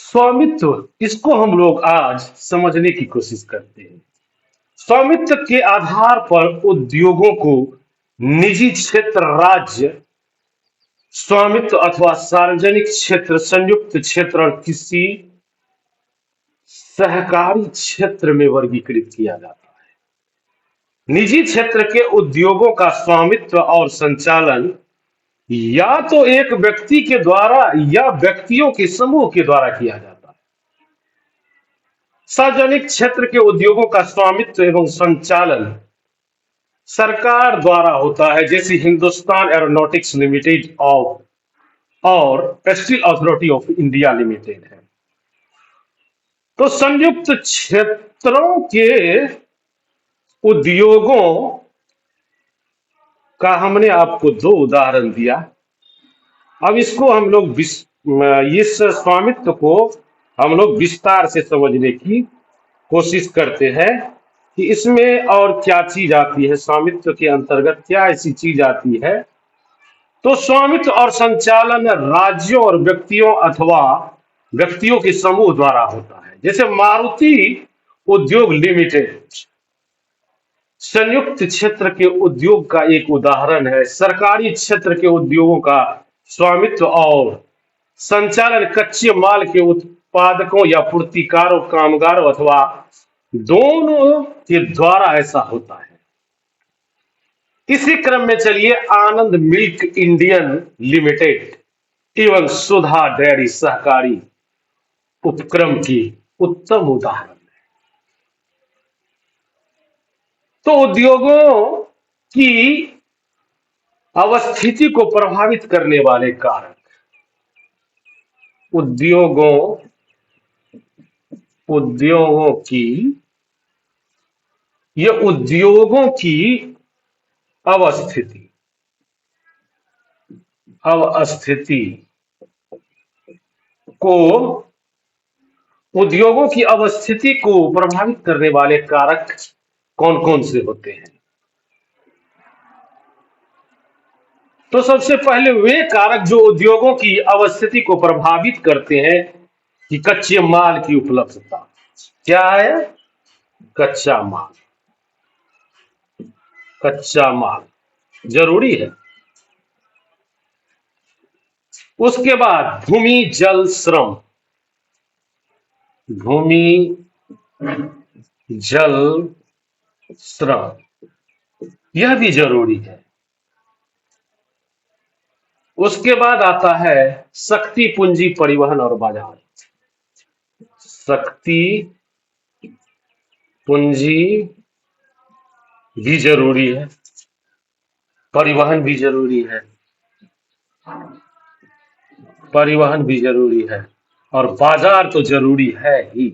स्वामित्व, इसको हम लोग आज समझने की कोशिश करते हैं। स्वामित्व के आधार पर उद्योगों को निजी क्षेत्र, राज्य स्वामित्व अथवा सार्वजनिक क्षेत्र, संयुक्त क्षेत्र और किसी सहकारी क्षेत्र में वर्गीकृत किया जाता है। निजी क्षेत्र के उद्योगों का स्वामित्व और संचालन या तो एक व्यक्ति के द्वारा या व्यक्तियों के समूह के द्वारा किया जाता है। सार्वजनिक क्षेत्र के उद्योगों का स्वामित्व एवं संचालन सरकार द्वारा होता है, जैसे हिंदुस्तान एरोनॉटिक्स लिमिटेड और steel authority of India limited है। तो संयुक्त क्षेत्रों के उद्योगों का हमने आपको दो उदाहरण दिया। अब इसको हम लोग इस स्वामित्व को हम लोग विस्तार से समझने की कोशिश करते हैं कि इसमें और क्या चीज आती है, स्वामित्व के अंतर्गत क्या ऐसी चीज आती है। तो स्वामित्व और संचालन राज्यों और व्यक्तियों अथवा व्यक्तियों के समूह द्वारा होता है। जैसे मारुति उद्योग लिमिटेड संयुक्त क्षेत्र के उद्योग का एक उदाहरण है। सरकारी क्षेत्र के उद्योगों का स्वामित्व और संचालन कच्चे माल के उत्पादकों या पूर्तिकारों, कामगारों अथवा दोनों के द्वारा ऐसा होता है। इसी क्रम में चलिए आनंद मिल्क इंडियन लिमिटेड एवं सुधा डेयरी सहकारी उपक्रम की उत्तम उदाहरण है। तो उद्योगों की अवस्थिति को प्रभावित करने वाले कारक, उद्योगों की अवस्थिति को उद्योगों की अवस्थिति को प्रभावित करने वाले कारक कौन कौन से होते हैं। तो सबसे पहले वे कारक जो उद्योगों की अवस्थिति को प्रभावित करते हैं कि कच्चे माल की उपलब्धता। क्या है? कच्चा माल जरूरी है। उसके बाद भूमि जल श्रम यह भी जरूरी है। उसके बाद आता है शक्ति, पूंजी, परिवहन और बाजार। शक्ति, पूंजी भी जरूरी है, परिवहन भी जरूरी है और बाजार तो जरूरी है ही।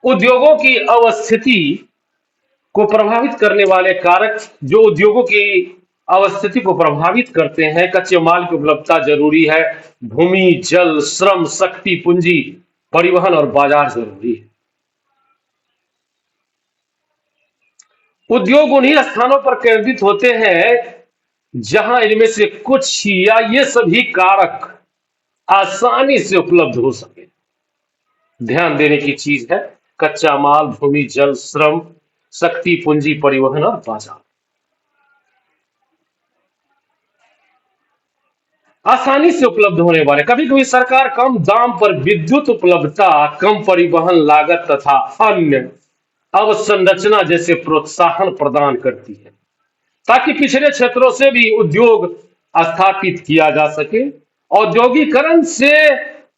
उद्योगों की अवस्थिति को प्रभावित करने वाले कारक जो उद्योगों की अवस्थिति को प्रभावित करते हैं, कच्चे माल की उपलब्धता जरूरी है, भूमि, जल, श्रम, शक्ति, पूंजी, परिवहन और बाजार जरूरी है। उद्योग उन्हीं स्थानों पर केंद्रित होते हैं जहां इनमें से कुछ या ये सभी कारक आसानी से उपलब्ध हो सके। ध्यान देने की चीज है, कच्चा माल, भूमि, जल, श्रम, शक्ति, पूंजी, परिवहन और बाजार आसानी से उपलब्ध होने वाले। कभी कभी सरकार कम दाम पर विद्युत उपलब्धता, कम परिवहन लागत तथा अन्य अवसंरचना जैसे प्रोत्साहन प्रदान करती है ताकि पिछड़े क्षेत्रों से भी उद्योग स्थापित किया जा सके। औद्योगिकरण से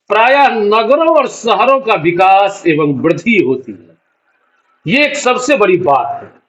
प्रायः नगरों और शहरों का विकास एवं वृद्धि होती है। ये एक सबसे बड़ी बात है।